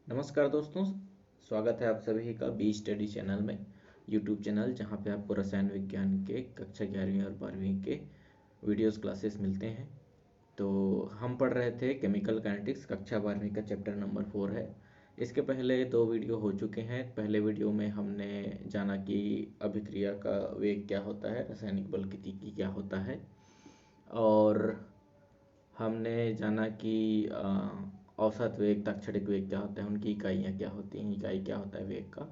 नमस्कार दोस्तों। स्वागत है आप सभी का बी स्टडी चैनल में, यूट्यूब चैनल जहां पे आपको रसायन विज्ञान के कक्षा 11वीं और 12वीं के वीडियोस क्लासेस मिलते हैं। तो हम पढ़ रहे थे केमिकल काइनेटिक्स, कक्षा 12वीं का चैप्टर नंबर 4 है। इसके पहले दो वीडियो हो चुके हैं। पहले वीडियो में हमने जाना कि अभिक्रिया का वेग क्या होता है, रासायनिक बल गतिकी क्या होता है, और हमने जाना कि औसत वेग, ताक्षणिक वेग क्या होता है, उनकी इकाइयाँ क्या होती हैं, इकाई क्या होता है वेग का।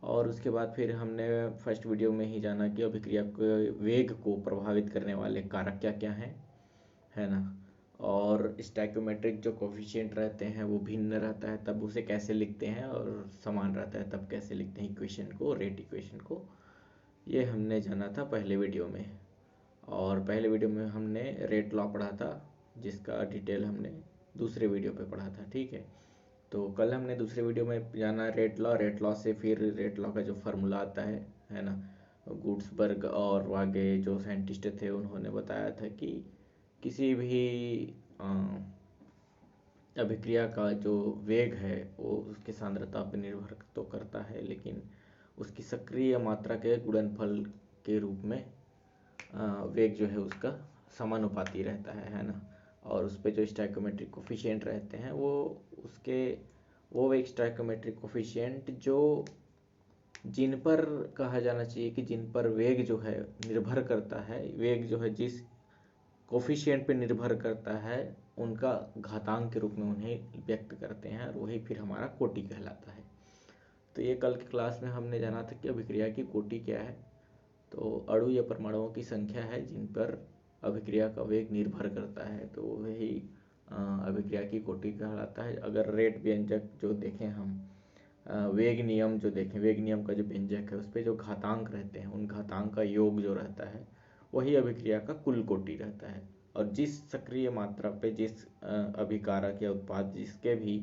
और उसके बाद फिर हमने फर्स्ट वीडियो में ही जाना कि अभिक्रिया के वेग को प्रभावित करने वाले कारक क्या क्या हैं, है ना। और स्टैक्योमेट्रिक जो कोफिशिएंट रहते हैं वो भिन्न रहता है तब उसे कैसे लिखते हैं, और समान रहता है तब कैसे लिखते हैं इक्वेशन को, रेट इक्वेशन को। ये हमने जाना था पहले वीडियो में। और पहले वीडियो में हमने रेट लॉ पढ़ा था, जिसका डिटेल हमने दूसरे वीडियो पे पढ़ा था। ठीक है, तो कल हमने दूसरे वीडियो में जाना रेट लॉ से फिर रेट लॉ का जो फार्मूला आता है ना। गुड्सबर्ग और वागे जो साइंटिस्ट थे उन्होंने बताया था कि किसी भी अभिक्रिया का जो वेग है वो उसकी सांद्रता पर निर्भर तो करता है, लेकिन उसकी सक्रिय मात्रा के गुणनफल के रूप में वेग जो है उसका समानुपाती रहता है ना। और उस पर जो स्टैक्योमेट्रिक कोफिशिएंट रहते हैं उसके वो वेग स्टैक्योमेट्रिक कोफिशिएंट जो जिन पर कहा जाना चाहिए कि जिन पर वेग जो है निर्भर करता है, वेग जो है जिस कोफिशिएंट पे निर्भर करता है उनका घातांक के रूप में उन्हें व्यक्त करते हैं, और वही फिर हमारा कोटि कहलाता है। तो ये कल की क्लास में हमने जाना था कि अभिक्रिया की कोटि क्या है। तो अणु या परमाणुओं की संख्या है जिन पर अभिक्रिया का वेग निर्भर करता है, तो वही अभिक्रिया की कोटि कहलाता है। अगर रेट व्यंजक जो देखें हम, वेग नियम जो देखें, वेग नियम का जो व्यंजक है उस पर जो घातांक रहते हैं उन घातांक का योग जो रहता है वही अभिक्रिया का कुल कोटि रहता है। और जिस सक्रिय मात्रा पे जिस अभिकारक या उत्पाद जिसके भी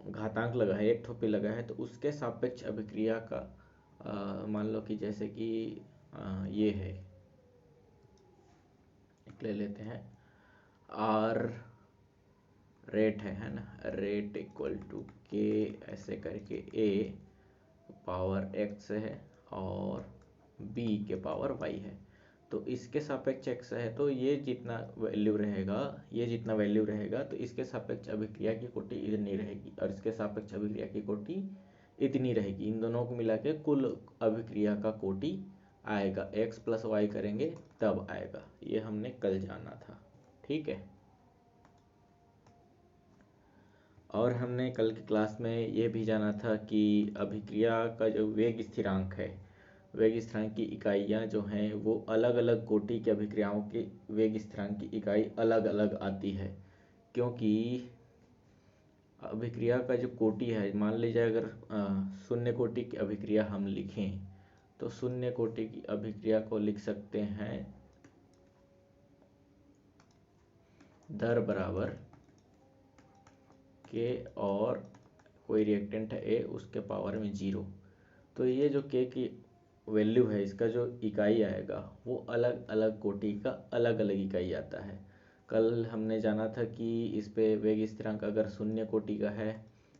घातांक लगा है, एक ठोपे लगा है, तो उसके सापेक्ष अभिक्रिया का मान लो कि जैसे कि ये है, एक ले लेते हैं आर रेट है ना। रेट इक्वल टू के ऐसे करके ए पावर एक्स है और बी के पावर वाई है। तो इसके सापेक्ष एक्स है तो ये जितना वैल्यू रहेगा, ये जितना वैल्यू रहेगा तो इसके सापेक्ष अभिक्रिया की कोटि इतनी रहेगी, और इसके सापेक्ष अभिक्रिया की कोटि इतनी रहेगी। इन दोनों को मिला के कुल अभिक्रिया का कोटि आएगा, एक्स प्लस वाई करेंगे तब आएगा। ये हमने कल जाना था। ठीक है, और हमने कल की क्लास में ये भी जाना था कि अभिक्रिया का जो वेग स्थिरांक है, वेग स्थिरांक की इकाइयाँ जो हैं वो अलग अलग कोटि की अभिक्रियाओं के वेग स्थिरांक की इकाई अलग अलग आती है। क्योंकि अभिक्रिया का जो कोटि है, मान लीजिए अगर शून्य कोटि की अभिक्रिया हम लिखें तो शून्य कोटि की अभिक्रिया को लिख सकते हैं दर बराबर के और कोई रिएक्टेंट है ए उसके पावर में 0। तो ये जो के की वैल्यू है, इसका जो इकाई आएगा वो अलग अलग कोटि का अलग अलग इकाई आता है। कल हमने जाना था कि इस पे वेग स्थिरांक अगर शून्य कोटि का है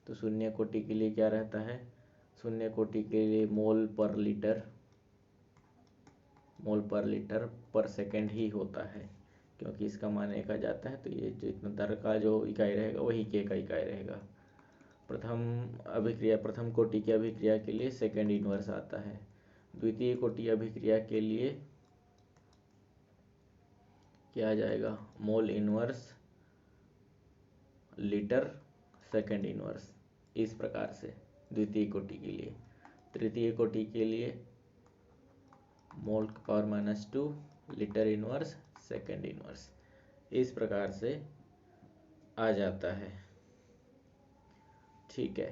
तो शून्य कोटि के लिए क्या रहता है, शून्य कोटि के लिए मोल पर लीटर पर सेकेंड ही होता है, क्योंकि इसका मान देखा जाता है। तो ये जो इतना दर का जो इकाई रहेगा वही के का इकाई रहेगा। प्रथम कोटि की अभिक्रिया के लिए सेकेंड इनवर्स आता है। द्वितीय कोटि अभिक्रिया के लिए क्या आ जाएगा, mole inverse litre second inverse, इस प्रकार से द्वितीय कोटि के लिए। तृतीय कोटि के लिए mole power -2 litre inverse second inverse, इस प्रकार से आ जाता है। ठीक है,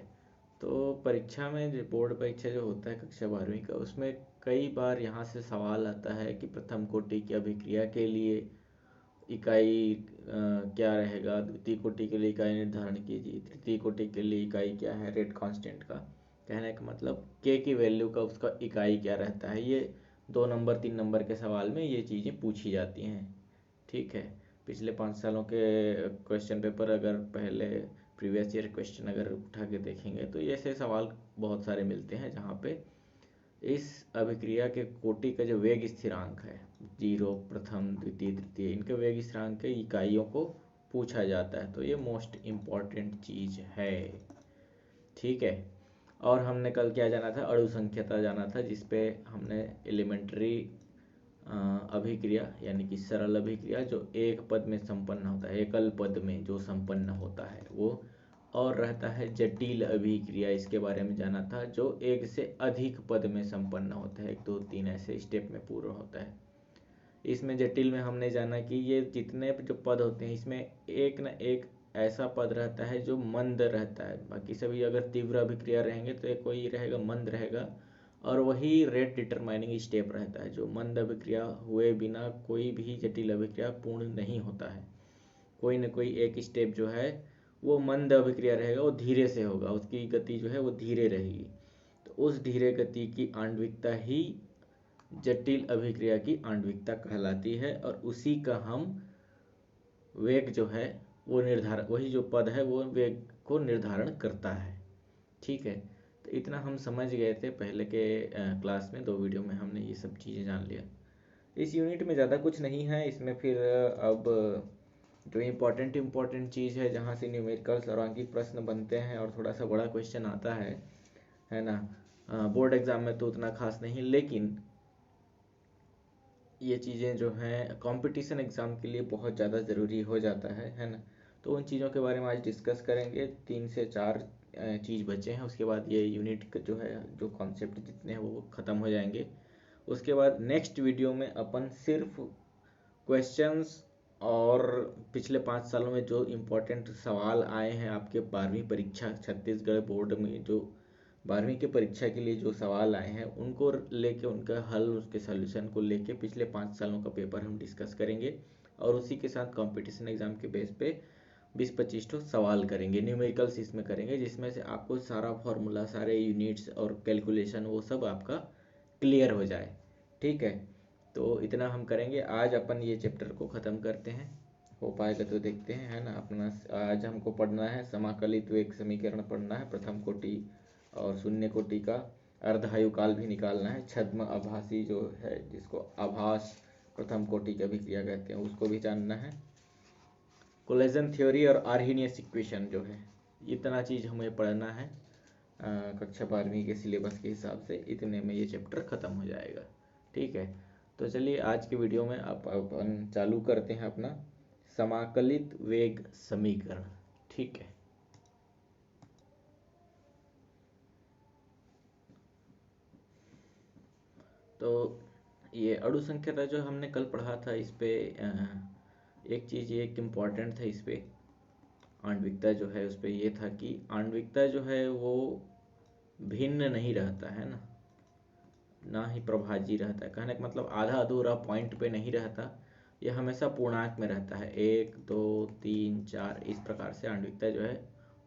तो परीक्षा में बोर्ड परीक्षा जो होता है कक्षा 12वीं का, उसमें कई बार यहाँ से सवाल आता है कि प्रथम कोटि की अभिक्रिया के लिए इकाई क्या रहेगा, द्वितीय कोटि के लिए इकाई निर्धारण कीजिए, तृतीय कोटि के लिए इकाई क्या है रेट कांस्टेंट का। कहने का मतलब के की वैल्यू का उसका इकाई क्या रहता है। ये 2 नंबर 3 नंबर के सवाल में ये चीज़ें पूछी जाती हैं। ठीक है, पिछले 5 सालों के क्वेश्चन पेपर अगर पहले प्रीवियस ईयर क्वेश्चन अगर उठा के देखेंगे तो ऐसे सवाल बहुत सारे मिलते हैं जहाँ पे इस अभिक्रिया के कोटि का जो वेग स्थिरांक है, जीरो, प्रथम, द्वितीय, तृतीय, इनके वेग स्थिरांक के इकाइयों को पूछा जाता है। तो ये मोस्ट इम्पॉर्टेंट चीज़ है, ठीक है। और हमने कल क्या जाना था, अणु संख्यता जाना था, जिसपे हमने एलिमेंट्री अभिक्रिया यानी कि सरल अभिक्रिया जो एक पद में संपन्न होता है, एकल पद में जो संपन्न होता है वो, और रहता है जटिल अभिक्रिया, इसके बारे में जाना था, जो एक से अधिक पद में संपन्न होता है, 1 2 3 ऐसे स्टेप में पूर्ण होता है। इसमें जटिल में हमने जाना कि ये जितने जो पद होते हैं इसमें एक न एक ऐसा पद रहता है जो मंद रहता है, बाकी सभी अगर तीव्र अभिक्रिया रहेंगे तो एक कोई रहेगा मंद रहेगा, और वही रेट डिटरमाइनिंग स्टेप रहता है। जो मंद अभिक्रिया हुए बिना कोई भी जटिल अभिक्रिया पूर्ण नहीं होता है। कोई न कोई एक स्टेप जो है वो मंद अभिक्रिया रहेगा, वो धीरे से होगा, उसकी गति जो है वो धीरे रहेगी। तो उस धीरे गति की आणविकता ही जटिल अभिक्रिया की आणविकता कहलाती है, और उसी का हम वेग जो है वो निर्धारण, वही जो पद है वो वेग को निर्धारण करता है, ठीक है। तो इतना हम समझ गए थे पहले के क्लास में, 2 वीडियो में हमने ये सब चीज़ें जान लिया। इस यूनिट में ज़्यादा कुछ नहीं है, इसमें फिर अब जो इम्पोर्टेंट चीज़ है जहाँ से न्यूमेरिकल्स और अंकित प्रश्न बनते हैं और थोड़ा सा बड़ा क्वेश्चन आता है ना। बोर्ड एग्ज़ाम में तो उतना खास नहीं, लेकिन ये चीज़ें जो हैं कंपटीशन एग्ज़ाम के लिए बहुत ज़्यादा ज़रूरी हो जाता है ना। तो उन चीज़ों के बारे में आज डिस्कस करेंगे। 3 से 4 चीज़ बचे हैं, उसके बाद ये यूनिट जो है, जो कॉन्सेप्ट जितने हैं वो ख़त्म हो जाएंगे। उसके बाद नेक्स्ट वीडियो में अपन सिर्फ क्वेश्चंस और पिछले 5 सालों में जो इम्पोर्टेंट सवाल आए हैं आपके 12वीं परीक्षा, छत्तीसगढ़ बोर्ड में जो 12वीं के परीक्षा के लिए जो सवाल आए हैं उनको लेके, उनका हल, उसके सॉल्यूशन को लेके पिछले 5 सालों का पेपर हम डिस्कस करेंगे, और उसी के साथ कंपटीशन एग्जाम के बेस पे 20-25 तो सवाल करेंगे, न्यूमेरिकल्स इसमें करेंगे, जिसमें से आपको सारा फॉर्मूला, सारे यूनिट्स और कैलकुलेशन वो सब आपका क्लियर हो जाए, ठीक है। तो इतना हम करेंगे। आज अपन ये चैप्टर को ख़त्म करते हैं, हो पाएगा तो देखते हैं, है ना। अपना आज हमको पढ़ना है समाकलित वेग समीकरण पढ़ना है, प्रथम कोटि और शून्य कोटि का अर्धायु काल भी निकालना है, छद्म आभासी जो है जिसको आभास प्रथम कोटि की अभिक्रिया कहते हैं उसको भी जानना है, कोलेजन थ्योरी और आर्हीनियस इक्वेशन जो है, इतना चीज़ हमें पढ़ना है कक्षा 12वीं के सिलेबस के हिसाब से। इतने में ये चैप्टर ख़त्म हो जाएगा, ठीक है। तो चलिए आज के वीडियो में अपन चालू करते हैं अपना समाकलित वेग समीकरण, ठीक है। तो ये अणु संख्या जो हमने कल पढ़ा था, इस पे एक चीज़ ये एक इम्पॉर्टेंट था, इस पे आणविकता जो है उस पर ये था कि आणविकता जो है वो भिन्न नहीं रहता है ना ही प्रभाजी रहता है। कहने का मतलब आधा अधूरा पॉइंट पे नहीं रहता, ये हमेशा पूर्णांक में रहता है। 1 2 3 4 इस प्रकार से आणविकता जो है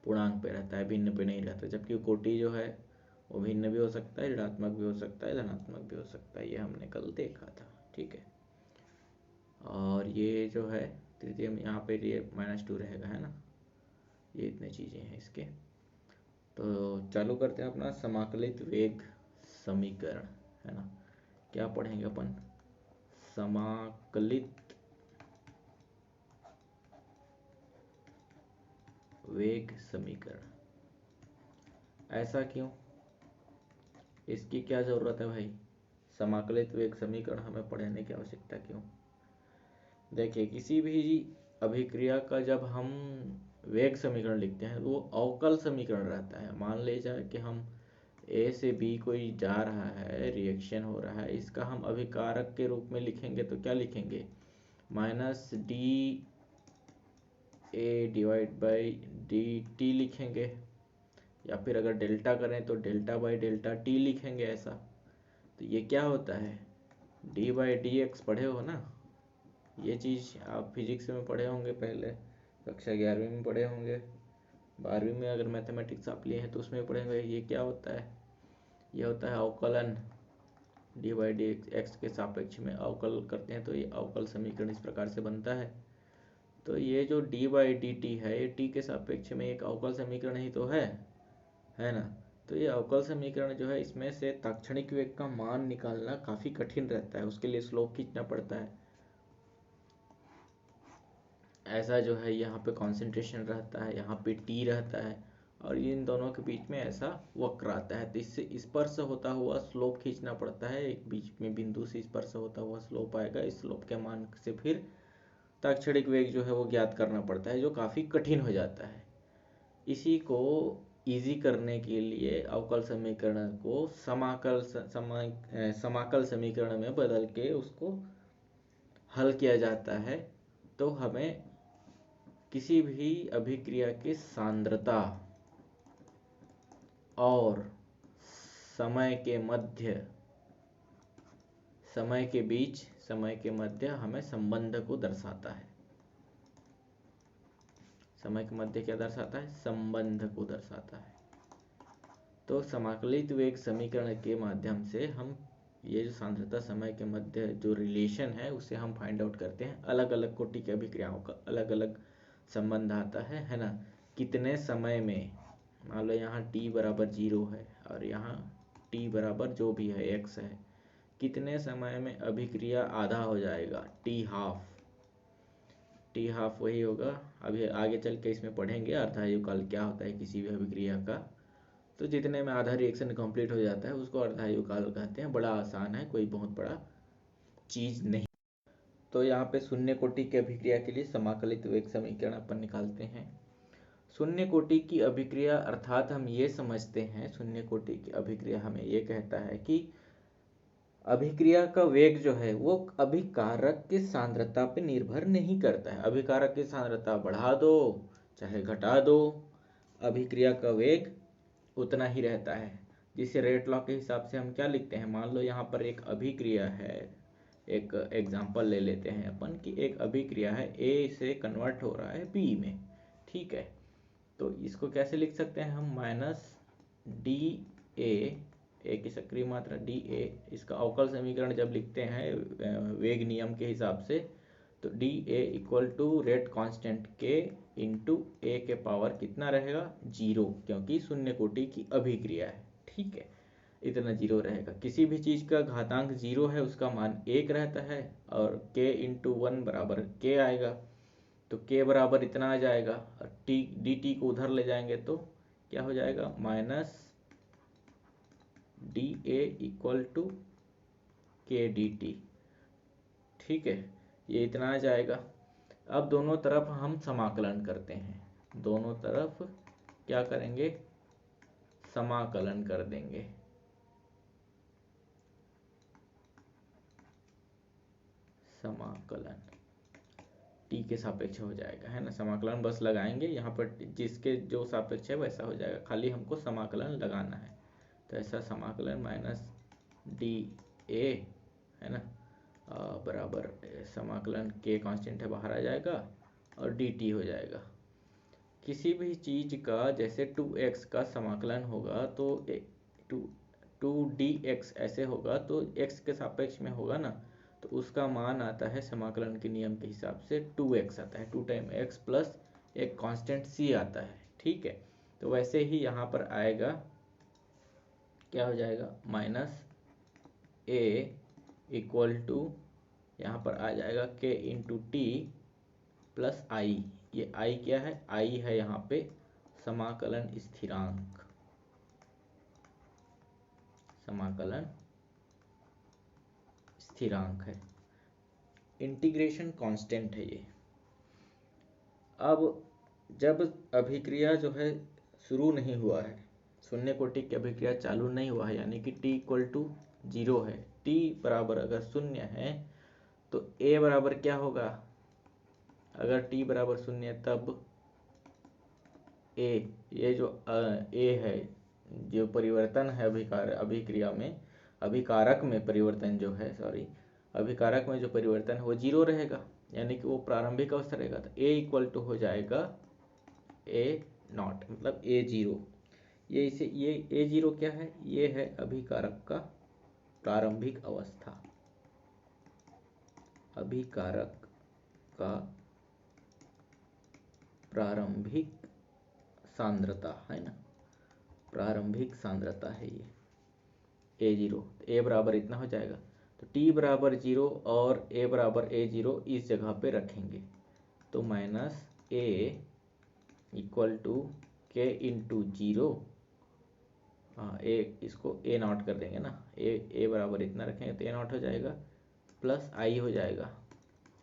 पूर्णांक पे रहता है, भिन्न पे नहीं रहता। जबकि कोटि जो है वो भिन्न भी हो सकता है, ऋणात्मक भी हो सकता है, धनात्मक भी हो सकता है, ये हमने कल देखा था, ठीक है। और ये जो है तृतीय में यहाँ पे ये -2 रहेगा, है ना। ये इतने चीज़ें हैं इसके। तो चालू करते हैं अपना समाकलित वेग समीकरण, है ना। क्या पढ़ेंगे अपन, समाकलित वेग समीकरण। ऐसा क्यों, इसकी क्या ज़रूरत है भाई, समाकलित वेग समीकरण हमें पढ़ने की आवश्यकता क्यों। देखिए, किसी भी अभिक्रिया का जब हम वेग समीकरण लिखते हैं वो अवकल समीकरण रहता है। मान लीजिए कि हम ए से बी कोई जा रहा है, रिएक्शन हो रहा है, इसका हम अभिकारक के रूप में लिखेंगे तो क्या लिखेंगे, -D A divide by D T लिखेंगे, या फिर अगर डेल्टा करें तो डेल्टा बाई डेल्टा टी लिखेंगे ऐसा। तो ये क्या होता है, डी बाई डी एक्स पढ़े हो ना, ये चीज़ आप फिजिक्स में पढ़े होंगे, पहले कक्षा 11वीं में पढ़े होंगे, 12वीं में अगर मैथमेटिक्स आप लिए हैं तो उसमें पढ़ेंगे। ये क्या होता है, ये होता है अवकलन, डी बाई डी एक्स के सापेक्ष में अवकल करते हैं तो ये अवकल समीकरण इस प्रकार से बनता है। तो ये जो d/dt है ये t के सापेक्ष में एक अवकल समीकरण ही तो है ना। तो ये अवकल समीकरण जो है इसमें से ताक्षणिक वेग का मान निकालना काफ़ी कठिन रहता है, उसके लिए स्लोप खींचना पड़ता है। ऐसा जो है यहाँ पे कॉन्सेंट्रेशन रहता है, यहाँ पे t रहता है और इन दोनों के बीच में ऐसा वक्र आता है, तो इससे स्पर्श होता हुआ स्लोप खींचना पड़ता है। एक बीच में बिंदु से स्पर्श होता हुआ स्लोप आएगा, इस स्लोप के मान से फिर ताक्षणिक वेग जो है वो ज्ञात करना पड़ता है, जो काफ़ी कठिन हो जाता है। इसी को इजी करने के लिए अवकल समीकरण को समाकल समीकरण में बदल के उसको हल किया जाता है। तो हमें किसी भी अभिक्रिया की सांद्रता और समय के मध्य हमें संबंध को दर्शाता है। समय के मध्य क्या दर्शाता है? संबंध को दर्शाता है। तो समाकलित वेग समीकरण के माध्यम से हम ये जो सांद्रता समय के मध्य जो रिलेशन है उसे हम फाइंड आउट करते हैं। अलग अलग कोटि की अभिक्रियाओं का अलग अलग संबंध आता है ना। कितने समय में, मान लो यहाँ t बराबर 0 है और यहाँ t बराबर जो भी है x है, कितने समय में अभिक्रिया आधा हो जाएगा? t हाफ वही होगा, अभी आगे चल के इसमें पढ़ेंगे अर्धायुकाल क्या होता है किसी भी अभिक्रिया का। तो जितने में आधा रिएक्शन कंप्लीट हो जाता है उसको अर्धायुकाल कहते हैं। बड़ा आसान है, कोई बहुत बड़ा चीज नहीं। तो यहाँ पे शून्य कोटि की अभिक्रिया के लिए समाकलित वेग समीकरण अपन निकालते हैं। शून्य कोटि की अभिक्रिया अर्थात हम ये समझते हैं, शून्य कोटि की अभिक्रिया हमें ये कहता है कि अभिक्रिया का वेग जो है वो अभिकारक की सांद्रता पे निर्भर नहीं करता है। अभिकारक की सांद्रता बढ़ा दो चाहे घटा दो, अभिक्रिया का वेग उतना ही रहता है। जिसे रेट लॉ के हिसाब से हम क्या लिखते हैं, मान लो यहाँ पर एक अभिक्रिया है, एक एग्जांपल ले लेते हैं अपन कि एक अभिक्रिया है A से कन्वर्ट हो रहा है B में, ठीक है। तो इसको कैसे लिख सकते हैं हम? माइनस dA, ए की सक्रिय मात्रा dA, इसका अवकल समीकरण जब लिखते हैं वेग नियम के हिसाब से, तो dA equal to rate constant K into A के पावर कितना रहेगा? 0, क्योंकि शून्य कोटि की अभिक्रिया है, ठीक है। इतना 0 रहेगा। किसी भी चीज़ का घातांक 0 है उसका मान 1 रहता है और K इंटू 1 बराबर K आएगा, तो K बराबर इतना आ जाएगा और dt को उधर ले जाएंगे तो क्या हो जाएगा? Minus dA equal to K dt, ठीक है, ये इतना आ जाएगा। अब दोनों तरफ हम समाकलन करते हैं, दोनों तरफ क्या करेंगे? समाकलन कर देंगे। समाकलन t के सापेक्ष हो जाएगा, है ना। समाकलन बस लगाएंगे, यहाँ पर जिसके जो सापेक्ष है वैसा हो जाएगा, खाली हमको समाकलन लगाना है। तो ऐसा समाकलन माइनस dA, है ना, बराबर समाकलन K कांस्टेंट है बाहर आ जाएगा और dt हो जाएगा। किसी भी चीज़ का जैसे 2x का समाकलन होगा तो 2dx ऐसे होगा, तो x के सापेक्ष में होगा ना, तो उसका मान आता है समाकलन के नियम के हिसाब से 2x आता है, 2 टाइम x प्लस एक कांस्टेंट c आता है, ठीक है। तो वैसे ही यहाँ पर आएगा, क्या हो जाएगा? माइनस a इक्वल टू यहाँ पर आ जाएगा k इंटू टी प्लस आई। ये i क्या है? i है यहाँ पे समाकलन स्थिरांक, समाकलन स्थिरांक है, इंटीग्रेशन कांस्टेंट है ये। अब जब अभिक्रिया जो है शुरू नहीं हुआ है, शून्य कोटि की अभिक्रिया चालू नहीं हुआ है, यानी कि t इक्वल टू 0 है, t बराबर अगर 0 है तो a बराबर क्या होगा? अगर t बराबर 0 तब a, ये जो a है, जो परिवर्तन है अभिक्रिया में, अभिकारक में परिवर्तन जो है, अभिकारक में जो परिवर्तन है वो 0 रहेगा, यानी कि वो प्रारंभिक अवस्था रहेगा। तो a इक्वल टू हो जाएगा a नॉट, मतलब a0। ये a0 क्या है? ये है अभिकारक का प्रारंभिक अवस्था, अभिकारक का प्रारंभिक सांद्रता है ना, प्रारंभिक सांद्रता है ये A0। ए बराबर इतना हो जाएगा, तो T बराबर 0 और A बराबर A0 इस जगह पे रखेंगे, तो minus A equal to K into 0, हाँ ए इसको A0 कर देंगे ना, ए बराबर इतना रखेंगे तो A0 हो जाएगा, प्लस I हो जाएगा,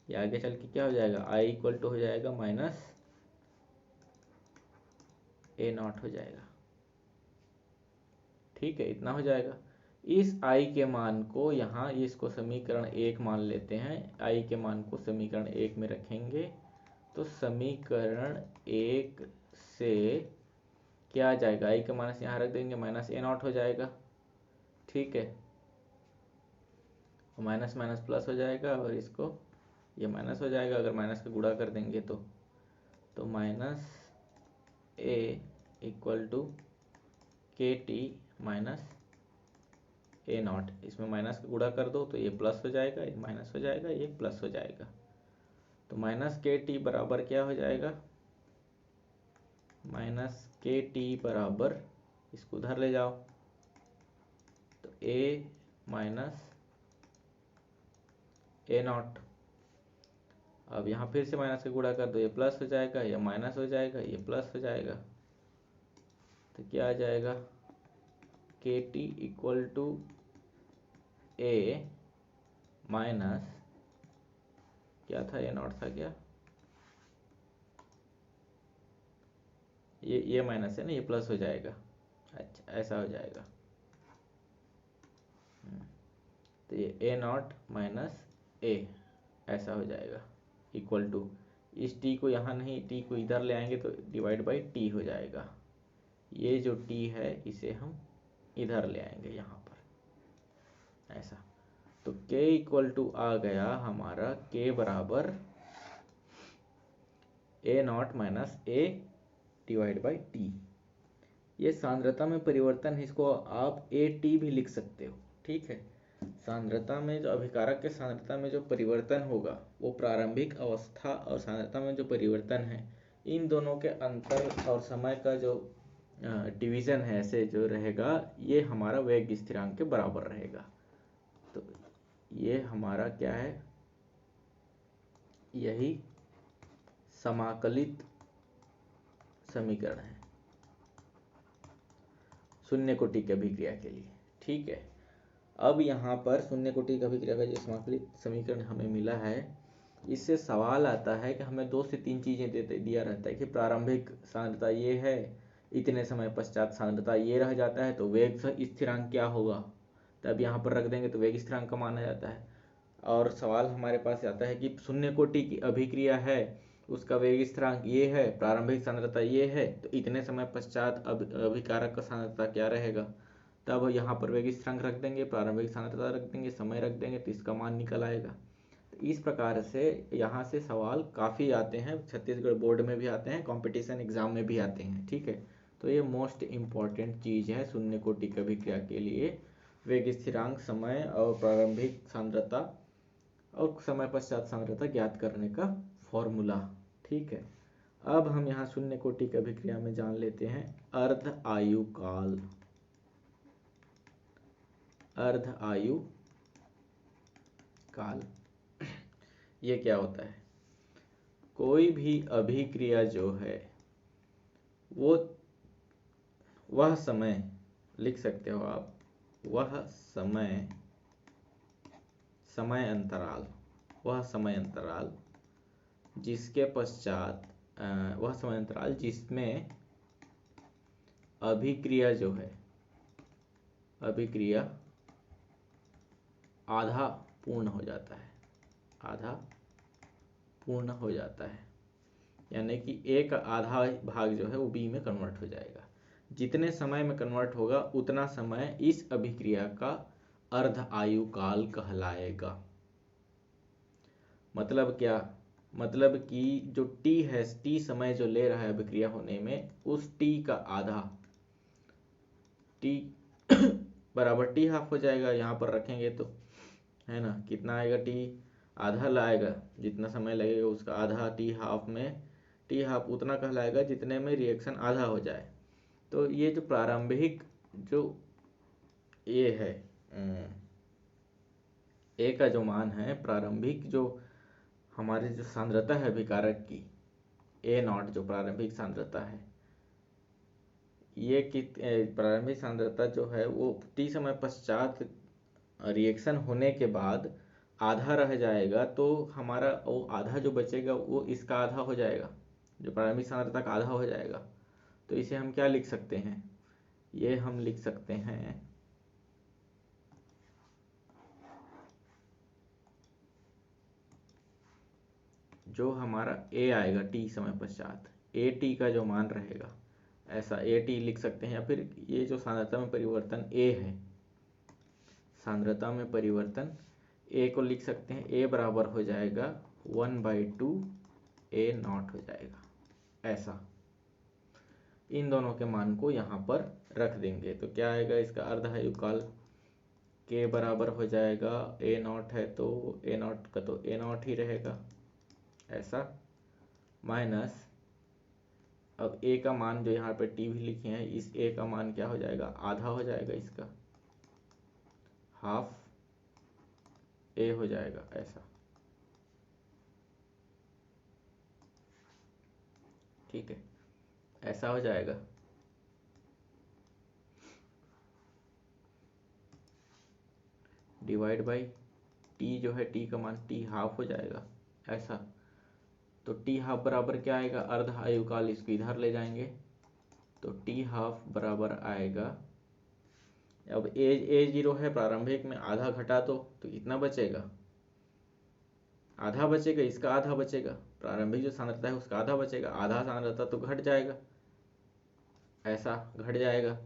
ये आगे चल के क्या हो जाएगा, I इक्वल टू हो जाएगा माइनस A0 हो जाएगा। ठीक है, इतना हो जाएगा। इस I के मान को यहाँ इसको समीकरण 1 मान लेते हैं, I के मान को समीकरण 1 में रखेंगे, तो समीकरण 1 से क्या आ जाएगा, I का माइनस यहाँ रख देंगे, माइनस A0 हो जाएगा। ठीक है, माइनस माइनस प्लस हो जाएगा और इसको ये माइनस हो जाएगा, अगर माइनस का गुणा कर देंगे तो minus A equal to KT minus A0, इसमें माइनस का गुणा कर दो तो ये प्लस हो जाएगा, ये माइनस हो जाएगा, ये प्लस हो जाएगा, तो माइनस KT बराबर क्या हो जाएगा, माइनस KT बराबर, इसको उधर ले जाओ, तो A माइनस A0, अब यहाँ फिर से माइनस का गुणा कर दो, ये प्लस हो जाएगा, ये माइनस हो जाएगा, ये प्लस हो जाएगा, तो क्या आ जाएगा, KT equal to A minus क्या था, A0 था क्या, ये माइनस है ना, ये प्लस हो जाएगा, अच्छा ऐसा हो जाएगा, तो ये A0 माइनस A ऐसा हो जाएगा, इक्वल टू, इस T को यहाँ नहीं, T को इधर ले आएंगे तो डिवाइड बाई T हो जाएगा, ये जो T है इसे हम इधर ले आएंगे यहाँ पर, ऐसा, तो K इक्वल टू आ गया हमारा, K बराबर A0 minus A divide by T। ये सांद्रता में परिवर्तन है, इसको आप AT भी लिख सकते हो। ठीक है, सांद्रता में जो अभिकारक के सांद्रता में जो परिवर्तन होगा वो प्रारंभिक अवस्था और सांद्रता में जो परिवर्तन है, इन दोनों के अंतर और समय का जो डिवीजन है ऐसे जो रहेगा, ये हमारा वेग स्थिरांक के बराबर रहेगा। तो ये हमारा क्या है, यही समाकलित समीकरण है शून्य कोटि की अभिक्रिया के लिए। ठीक है, अब यहाँ पर शून्य कोटि की अभिक्रिया का जो समाकलित समीकरण हमें मिला है, इससे सवाल आता है कि हमें 2 से 3 चीज़ें दिया रहता है कि प्रारंभिक सांद्रता ये है, इतने समय पश्चात सांद्रता ये रह जाता है, तो वेग स्थिरांक क्या होगा, तब यहाँ पर रख देंगे तो वेग स्थिरांक का माना जाता है। और सवाल हमारे पास आता है कि शून्य कोटि की अभिक्रिया है, उसका वेग स्थिरांक ये है, प्रारंभिक सांद्रता ये है, तो इतने समय पश्चात अभिकारक का सांद्रता क्या रहेगा, तब यहाँ पर वेग स्थिरांक रख देंगे, प्रारंभिक सांद्रता रख देंगे, समय रख देंगे, तो इसका मान निकल आएगा। तो इस प्रकार से यहाँ से सवाल काफ़ी आते हैं, छत्तीसगढ़ बोर्ड में भी आते हैं, कंपटीशन एग्जाम में भी आते हैं। ठीक है, तो ये मोस्ट इम्पॉर्टेंट चीज़ है शून्य कोटि की अभिक्रिया के लिए, वेग स्थिरांक, समय और प्रारंभिक सांद्रता और समय पश्चात सांद्रता ज्ञात करने का फॉर्मूला। ठीक है, अब हम यहाँ शून्य कोटि की अभिक्रिया में जान लेते हैं अर्ध आयु काल। अर्ध आयु काल ये क्या होता है, कोई भी अभिक्रिया जो है वो, वह समय लिख सकते हो आप, वह समय अंतराल, वह समय अंतराल जिसके पश्चात वह समय अंतराल जिसमें अभिक्रिया जो है, अभिक्रिया आधा पूर्ण हो जाता है, आधा पूर्ण हो जाता है, यानी कि A का आधा भाग जो है वो B में कन्वर्ट हो जाएगा। जितने समय में कन्वर्ट होगा उतना समय इस अभिक्रिया का अर्ध आयु काल कहलाएगा। मतलब क्या, मतलब कि जो T है, T समय जो ले रहा है अभिक्रिया होने में, उस T का आधा, T बराबर T हाफ हो जाएगा, यहाँ पर रखेंगे तो है ना, कितना आएगा, T आधा लाएगा, जितना समय लगेगा उसका आधा T हाफ में टी हाफ उतना कहलाएगा जितने में रिएक्शन आधा हो जाए। तो ये जो प्रारंभिक जो ये है ए का जो मान है, प्रारंभिक जो हमारी जो सांद्रता है अभिकारक की, ए नॉट जो प्रारंभिक सांद्रता है, ये प्रारंभिक सांद्रता जो है वो टी समय पश्चात रिएक्शन होने के बाद आधा रह जाएगा। तो हमारा वो आधा जो बचेगा वो इसका आधा हो जाएगा, जो प्रारंभिक सांद्रता का आधा हो जाएगा। तो इसे हम क्या लिख सकते हैं, ये हम लिख सकते हैं जो हमारा ए आएगा टी समय पश्चात, ए टी का जो मान रहेगा, ऐसा ए टी लिख सकते हैं। या फिर ये जो सांद्रता में परिवर्तन ए है, सांद्रता में परिवर्तन ए को लिख सकते हैं, ए बराबर हो जाएगा 1/2 ए नॉट हो जाएगा। ऐसा इन दोनों के मान को यहाँ पर रख देंगे तो क्या आएगा, इसका अर्धायुकाल के बराबर हो जाएगा, ए नॉट है तो ए नॉट का तो ए नॉट ही रहेगा, ऐसा माइनस, अब ए का मान जो यहाँ पे टी भी लिखे हैं, इस ए का मान क्या हो जाएगा, आधा हो जाएगा, इसका हाफ ए हो जाएगा, ऐसा। ठीक है, ऐसा हो जाएगा। डिवाइड बाई टी जो है, टी का मान टी हाफ हो जाएगा, ऐसा। तो टी हाफ बराबर क्या आएगा, अर्ध आयुकाल, इसको इधर ले जाएंगे तो टी हाफ बराबर आएगा, अब ए जीरो है प्रारंभिक में, आधा घटा तो कितना बचेगा, आधा बचेगा, इसका आधा बचेगा, प्रारंभिक जो सांद्रता है उसका आधा बचेगा, आधा सांद्रता तो घट जाएगा, ऐसा घट जाएगा,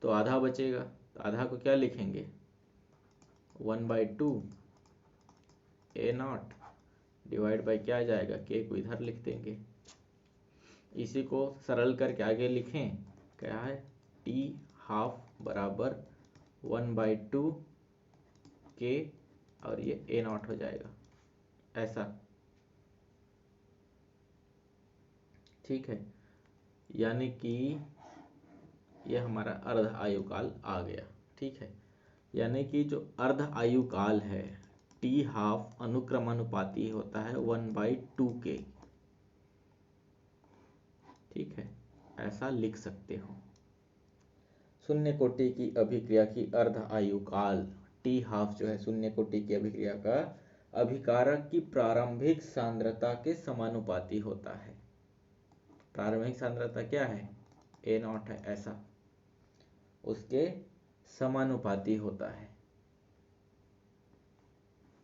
तो आधा बचेगा, तो आधा को क्या लिखेंगे, 1/2 ए नॉट डिवाइड बाई क्या आ जाएगा, के को इधर लिख देंगे। इसी को सरल करके आगे लिखें, क्या है, टी हाफ बराबर 1/2 के और ये ए नॉट हो जाएगा, ऐसा। ठीक है, यानी कि ये हमारा अर्ध आयुकाल आ गया। ठीक है, यानी कि जो अर्ध आयुकाल है टी हाफ अनुक्रमानुपाती होता है 1/2 के। ठीक है, ऐसा लिख सकते हो। शून्य कोटि की अभिक्रिया की अर्ध आयुकाल टी हाफ जो है शून्य कोटि की अभिक्रिया का अभिकारक की प्रारंभिक सांद्रता के समानुपाती होता है। प्रारंभिक सांद्रता क्या है, ए नॉट है, ऐसा उसके समानुपाती होता है।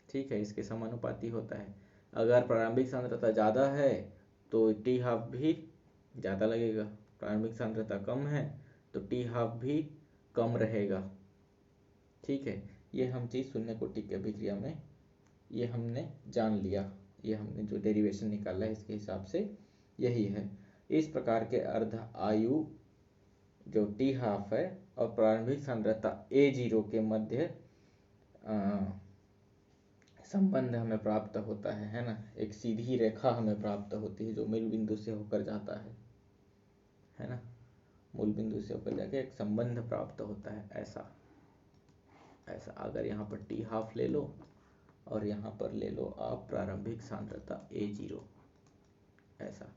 ठीक है, इसके समानुपाती होता है। अगर प्रारंभिक सांद्रता ज़्यादा है तो टी हाफ भी ज़्यादा लगेगा, प्रारंभिक सांद्रता कम है तो टी हाफ भी कम रहेगा। ठीक है, ये हम चीज़ शून्य कोटि की अभिक्रिया में ये हमने जान लिया, ये हमने जो डेरिवेशन निकाला है इसके हिसाब से यही है। इस प्रकार के अर्ध आयु जो टी हाफ है और प्रारंभिक सांद्रता ए जीरो के मध्य संबंध हमें प्राप्त होता है ना, एक सीधी रेखा हमें प्राप्त होती है जो मूल बिंदु से होकर जाता है ना, मूल बिंदु से होकर जाके एक संबंध प्राप्त होता है, ऐसा। अगर यहाँ पर टी हाफ ले लो और यहाँ पर ले लो आप प्रारंभिक सांद्रता ए जीरो, ऐसा,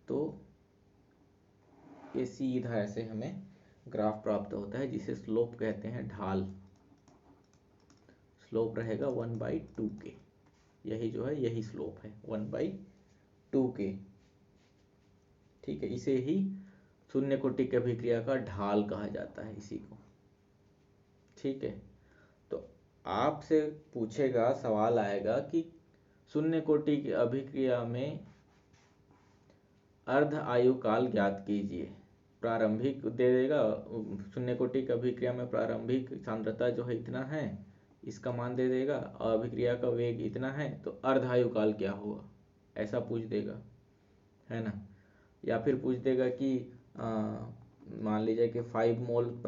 तो ये सीधा ऐसे हमें ग्राफ प्राप्त होता है जिसे स्लोप कहते हैं, ढाल। स्लोप रहेगा 1/2 के, यही जो है यही स्लोप है 1/2 के। ठीक है, इसे ही शून्य कोटि की अभिक्रिया का ढाल कहा जाता है इसी को। ठीक है, तो आपसे पूछेगा, सवाल आएगा कि शून्य कोटि की अभिक्रिया में अर्ध आयुकाल ज्ञात कीजिए। प्रारंभिक दे देगा, शून्य कोटि की अभिक्रिया में प्रारंभिक सांद्रता जो है इतना है, इसका मान दे देगा, और अभिक्रिया का वेग इतना है, तो अर्ध आयुकाल क्या होगा, ऐसा पूछ देगा, है ना। या फिर पूछ देगा कि मान लीजिए कि 5 मोल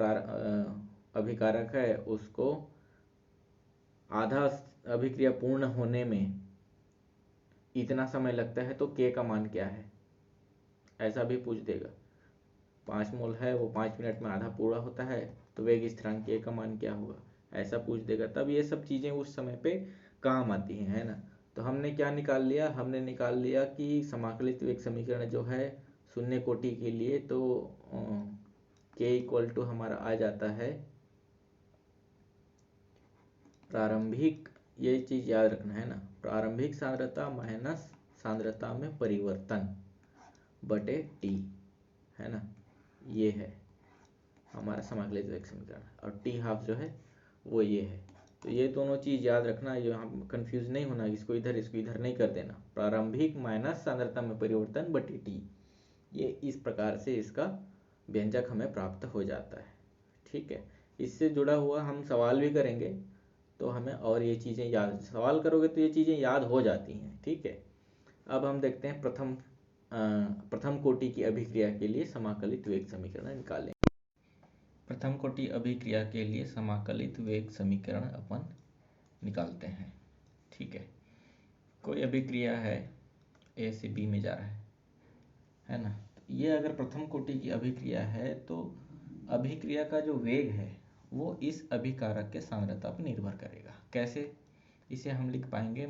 अभिकारक है, उसको आधा अभिक्रिया पूर्ण होने में इतना समय लगता है, तो के का मान क्या है, ऐसा भी पूछ देगा। 5 मोल है वो 5 मिनट में आधा पूरा होता है, तो वेग स्थिरांक ए का मान क्या होगा, ऐसा पूछ देगा। तब ये सब चीज़ें उस समय पे काम आती हैं, है ना। तो हमने क्या निकाल लिया, हमने निकाल लिया कि समाकलित वेग समीकरण जो है शून्य कोटि के लिए, तो के इक्वल टू हमारा आ जाता है प्रारंभिक, ये चीज़ याद रखना है ना, प्रारंभिक सांद्रता माइनस सांद्रता में परिवर्तन बटे टी, है ना। ये है हमारा समाकलित वेग समीकरण, और टी हाफ जो है वो ये है। तो ये दोनों चीज़ याद रखना, यहाँ कंफ्यूज नहीं होना, इसको इधर नहीं कर देना। प्रारंभिक माइनस सांद्रता में परिवर्तन बटे टी, ये इस प्रकार से इसका व्यंजक हमें प्राप्त हो जाता है। ठीक है, इससे जुड़ा हुआ हम सवाल भी करेंगे, तो हमें और ये चीज़ें याद, सवाल करोगे तो ये चीज़ें याद हो जाती हैं। ठीक है, अब हम देखते हैं प्रथम कोटि की अभिक्रिया के लिए समाकलित वेग समीकरण निकालें। प्रथम कोटि अभिक्रिया के लिए समाकलित वेग समीकरण अपन निकालते हैं। ठीक है, कोई अभिक्रिया है ए से बी में जा रहा है ना। ये अगर प्रथम कोटि की अभिक्रिया है तो अभिक्रिया का जो वेग है वो इस अभिकारक के सांद्रता पर निर्भर करेगा। कैसे, इसे हम लिख पाएंगे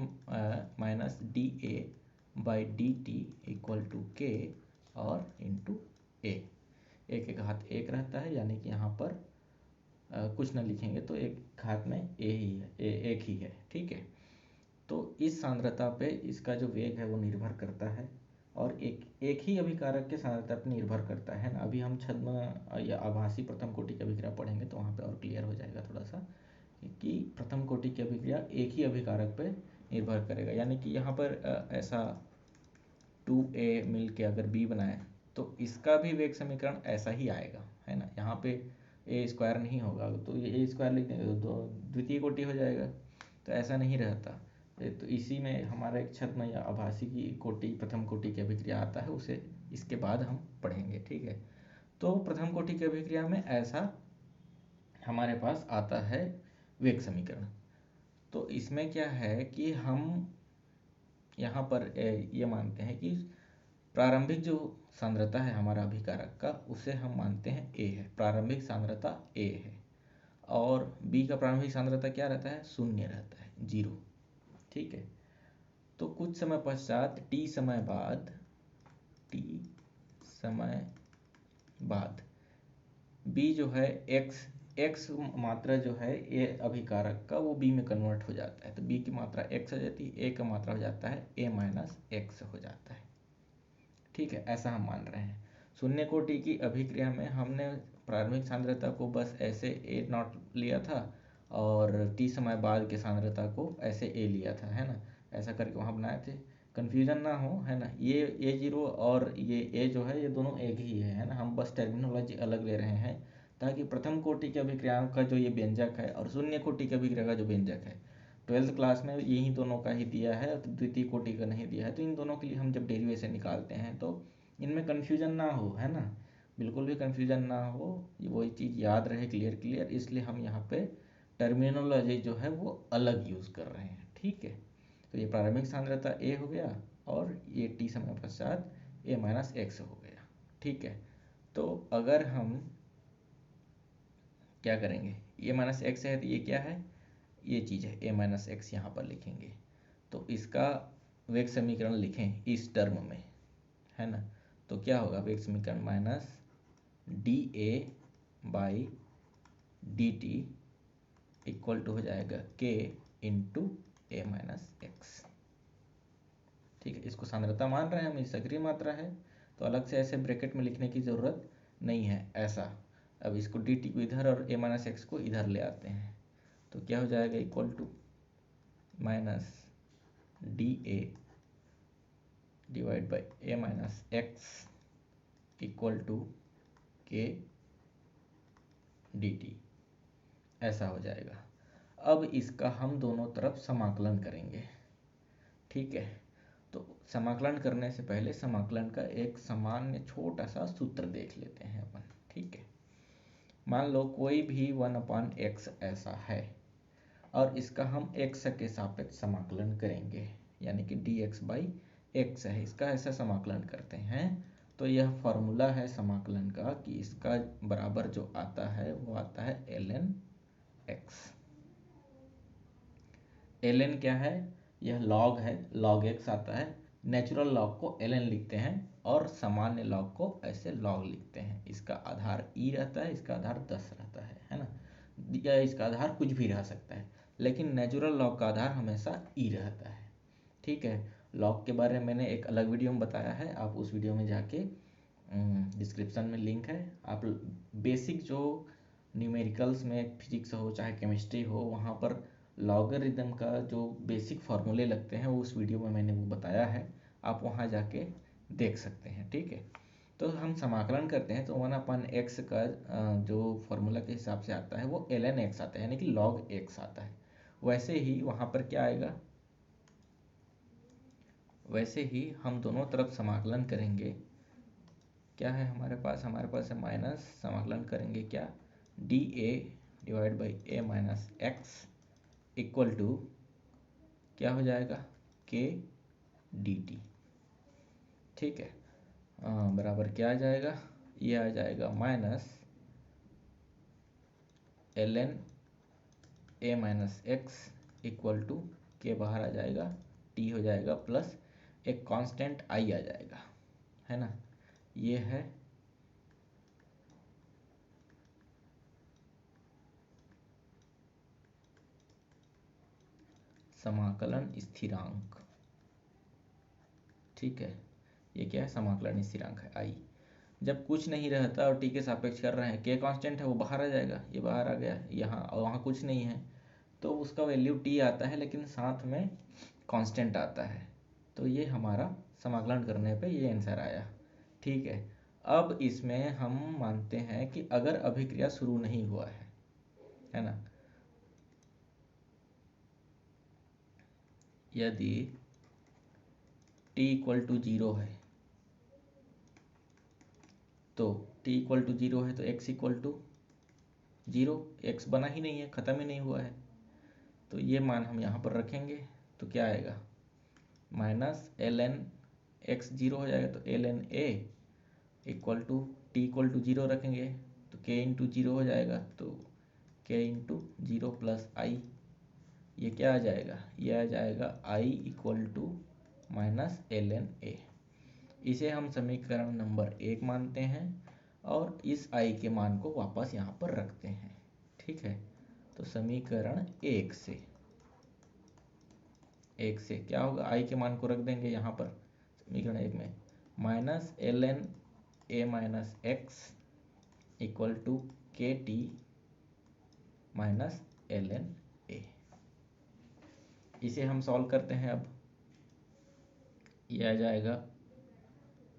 minus D A by D T equal to K और इंटू ए। एक एक हाथ एक रहता है, यानी कि यहाँ पर कुछ ना लिखेंगे तो एक हाथ में ए ही है, एक ही है। ठीक है, तो इस सांद्रता पे इसका जो वेग है वो निर्भर करता है, और एक ही अभिकारक के सांद्रता पर निर्भर करता है ना। अभी हम छद्म या आभासी प्रथम कोटि की अभिक्रिया पढ़ेंगे तो वहाँ पे और क्लियर हो जाएगा थोड़ा सा, कि प्रथम कोटि की अभिक्रिया एक ही अभिकारक पे निर्भर करेगा। यानी कि यहाँ पर ऐसा 2a मिल के अगर b बनाए तो इसका भी वेग समीकरण ऐसा ही आएगा, है ना। यहाँ पे a स्क्वायर नहीं होगा, तो ये a स्क्वायर लिख देंगे तो द्वितीय कोटि हो जाएगा, तो ऐसा नहीं रहता। तो इसी में हमारा एक छद्म या आभासी की कोटि, प्रथम कोटि की अभिक्रिया आता है, उसे इसके बाद हम पढ़ेंगे। ठीक है, तो प्रथम कोटि की अभिक्रिया में ऐसा हमारे पास आता है वेग समीकरण। तो इसमें क्या है कि हम यहाँ पर ये मानते हैं कि प्रारंभिक जो सांद्रता है हमारा अभिकारक का, उसे हम मानते हैं ए है, प्रारंभिक सांद्रता ए है, और बी का प्रारंभिक सांद्रता क्या रहता है, शून्य रहता है, 0। ठीक है, तो कुछ समय पश्चात टी समय बाद बी जो है एक्स मात्रा जो है ए अभिकारक का, वो बी में कन्वर्ट हो जाता है, तो बी की मात्रा एक्स हो जाती है, ए का मात्रा हो जाता है ए माइनस एक्स हो जाता है। ठीक है, ऐसा हम मान रहे हैं। शून्य कोटि की अभिक्रिया में हमने प्रारंभिक सांद्रता को बस ऐसे ए नॉट लिया था, और टी समय बाद के सांद्रता को ऐसे ए लिया था, है ना। ऐसा करके वहाँ बनाए थे, कन्फ्यूजन ना हो, है ना। ये ए जीरो और ये ए जो है ये दोनों एक ही है ना। हम बस टर्मिनोलॉजी अलग ले रहे हैं, ताकि प्रथम कोटि की अभिक्रियाओं का जो ये व्यंजक है और शून्य कोटि की अभिक्रिया का जो व्यंजक है, 12th क्लास में यही दोनों का ही दिया है, तो द्वितीय कोटि का नहीं दिया है। तो इन दोनों के लिए हम जब डेरिवेशन निकालते हैं तो इनमें कन्फ्यूजन ना हो, है ना, बिल्कुल भी कन्फ्यूजन ना हो, वही चीज़ याद रहे क्लियर, इसलिए हम यहाँ पे टर्मिनोलॉजी जो है वो अलग यूज़ कर रहे हैं। ठीक है, तो ये प्रारंभिक सांद्रता ए हो गया, और ये टी समय पश्चात ए माइनस एक्स हो गया। ठीक है, तो अगर हम क्या करेंगे, ए माइनस एक्स है तो ये क्या है, ये चीज़ है, ए माइनस एक्स यहाँ पर लिखेंगे, तो इसका वेग समीकरण लिखें इस टर्म में, है ना। तो क्या होगा, वेग समीकरण minus D A by D T equal to हो जाएगा के इंटू ए माइनस एक्स। ठीक है, इसको सांद्रता मान रहे हैं हम, ये सक्रिय मात्रा है, तो अलग से ऐसे ब्रैकेट में लिखने की ज़रूरत नहीं है ऐसा। अब इसको डी टी को इधर और ए माइनस एक्स को इधर ले आते हैं, तो क्या हो जाएगा, equal to minus D A divide by A minus X equal to K D T, ऐसा हो जाएगा। अब इसका हम दोनों तरफ समाकलन करेंगे। ठीक है, तो समाकलन करने से पहले समाकलन का एक सामान्य छोटा सा सूत्र देख लेते हैं अपन। ठीक है, मान लो कोई भी 1/x ऐसा है, और इसका हम x के सापेक्ष समाकलन करेंगे, यानी कि dx बाई एक्स है, इसका ऐसा समाकलन करते हैं, तो यह फॉर्मूला है समाकलन का कि इसका बराबर जो आता है वो आता है ln x। ln क्या है? यह log है, log x आता है। नेचुरल लॉग को ln लिखते हैं और सामान्य लॉग को ऐसे log लिखते हैं। इसका आधार e रहता है, इसका आधार 10 रहता है ना, या इसका आधार कुछ भी रह सकता है, लेकिन नेचुरल लॉग का आधार हमेशा e रहता है। ठीक है, लॉग के बारे में मैंने एक अलग वीडियो में बताया है, आप उस वीडियो में जाके डिस्क्रिप्शन में लिंक है। आप बेसिक जो न्यूमेरिकल्स में फिजिक्स हो चाहे केमिस्ट्री हो, वहाँ पर लॉगरिदम का जो बेसिक फार्मूले लगते हैं वो उस वीडियो में मैंने वो बताया है, आप वहाँ जाके देख सकते हैं। ठीक है, तो हम समाकलन करते हैं तो 1/x का जो फार्मूला के हिसाब से आता है वो ln x आता है, यानी कि log x आता है। वैसे ही वहाँ पर क्या आएगा, वैसे ही हम दोनों तरफ समाकलन करेंगे। क्या है हमारे पास है माइनस, समाकलन करेंगे क्या, D A divide by A minus X equal to क्या हो जाएगा, के डी टी। ठीक है, बराबर क्या आ जाएगा, ये आ जाएगा minus ln A minus X equal to के बाहर आ जाएगा, टी हो जाएगा प्लस एक कांस्टेंट आई आ जाएगा, है ना। ये है समाकलन स्थिरांक। ठीक है, ये क्या है, समाकलन स्थिरांक है आई। जब कुछ नहीं रहता और टी के सापेक्ष कर रहे हैं, के कांस्टेंट है वो बाहर आ जाएगा, ये बाहर आ गया यहाँ, और वहाँ कुछ नहीं है तो उसका वैल्यू टी आता है, लेकिन साथ में कांस्टेंट आता है। तो ये हमारा समाकलन करने पे ये आंसर आया। ठीक है, अब इसमें हम मानते हैं कि अगर अभिक्रिया शुरू नहीं हुआ है ना, यदि t इक्वल टू 0 है तो t इक्वल टू 0 है तो x इक्वल टू 0, x बना ही नहीं है, ख़त्म ही नहीं हुआ है, तो ये मान हम यहाँ पर रखेंगे तो क्या आएगा, माइनस ln x 0 हो जाएगा तो ln a equal to t इक्वल टू 0 रखेंगे तो k इंटू 0 हो जाएगा, तो k इंटू 0 प्लस आई, ये क्या आ जाएगा, ये आ जाएगा i equal to minus ln a। इसे हम समीकरण नंबर 1 मानते हैं और इस i के मान को वापस यहाँ पर रखते हैं। ठीक है, तो समीकरण 1 से क्या होगा, i के मान को रख देंगे यहाँ पर समीकरण 1 में, minus ln a minus X equal to K T minus ln a। इसे हम सॉल्व करते हैं, अब यह आ जाएगा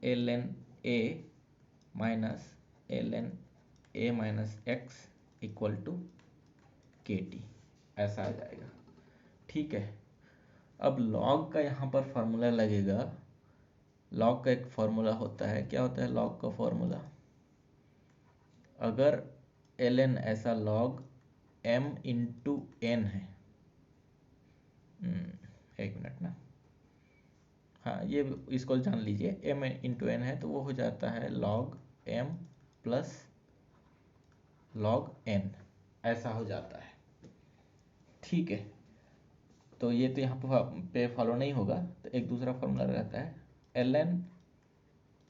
ln a minus ln a minus X equal to K T, ऐसा आ जाएगा। ठीक है, अब log का यहाँ पर फॉर्मूला लगेगा। log का एक फॉर्मूला होता है, क्या होता है log का फॉर्मूला, अगर ln ऐसा log m इंटू एन है, एक मिनट ना, हाँ ये इसको जान लीजिए, m इंटू एन है तो वो हो जाता है log m plus log n, ऐसा हो जाता है। ठीक है, तो ये तो यहाँ पे फॉलो नहीं होगा, तो एक दूसरा फॉर्मूला रहता है ln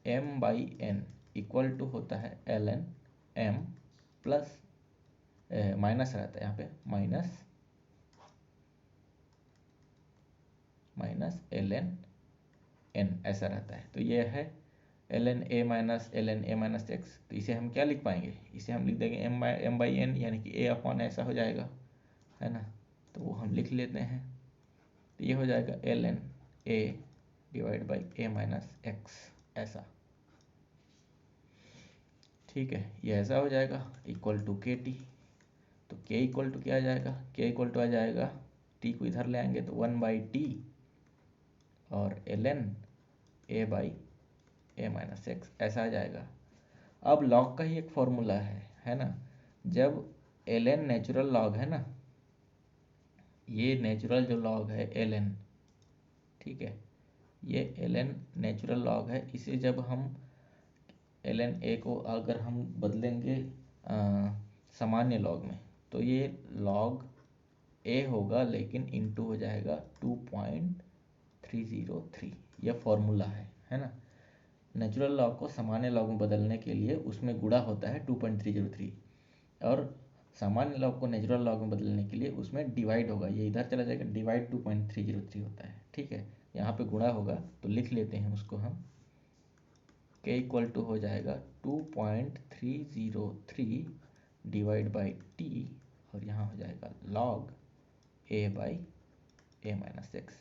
m by n equal to होता है ln m प्लस माइनस रहता है यहाँ पे माइनस ln n ऐसा रहता है। तो ये है ln a minus ln a minus x, तो इसे हम क्या लिख पाएंगे, इसे हम लिख देंगे m बाई n, यानी कि a अपॉन ऐसा हो जाएगा, है ना, तो वो हम लिख लेते हैं, तो ये हो जाएगा ln a divide by a minus x, ऐसा। ठीक है, ये ऐसा हो जाएगा इक्वल टू के टी, तो k इक्वल टू क्या आ जाएगा, k इक्वल टू आ जाएगा, t को इधर ले आएंगे तो 1/t और ln a by a minus x, ऐसा आ जाएगा। अब log का ही एक फॉर्मूला है ना, जब ln नेचुरल log है ना, ये नेचुरल जो log है ln, ठीक है, ये ln नेचुरल log है, इसे जब हम ln a को अगर हम बदलेंगे सामान्य लॉग में तो ये log a होगा, लेकिन इंटू हो जाएगा 2.303। यह फॉर्मूला है ना। नेचुरल लॉग को सामान्य लॉग में बदलने के लिए उसमें गुणा होता है 2.303, और सामान्य लॉग को नेचुरल लॉग में बदलने के लिए उसमें डिवाइड होगा, ये इधर चला जाएगा, डिवाइड 2.303 होता है। ठीक है, यहाँ पे गुणा होगा तो लिख लेते हैं उसको हम, k इक्वल टू हो जाएगा 2.303 डिवाइड बाई टी, और यहाँ हो जाएगा log a by a minus x.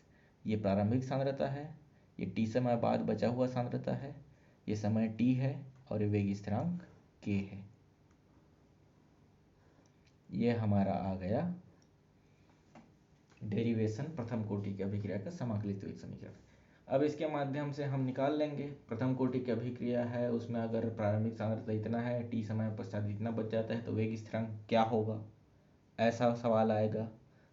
ये प्रारंभिक सांद्रता है, ये t समय बाद बचा हुआ सांद्रता है, ये समय t है, और ये वेग स्थिरांक k है। ये हमारा आ गया डेरिवेशन प्रथम कोटि की अभिक्रिया का समाकलित वेग समीकरण। अब इसके माध्यम से हम निकाल लेंगे प्रथम कोटि की अभिक्रिया है, उसमें अगर प्रारंभिक सांद्रता इतना है, t समय पश्चात इतना बच जाता है, तो वेग स्थिरांक क्या होगा, ऐसा सवाल आएगा,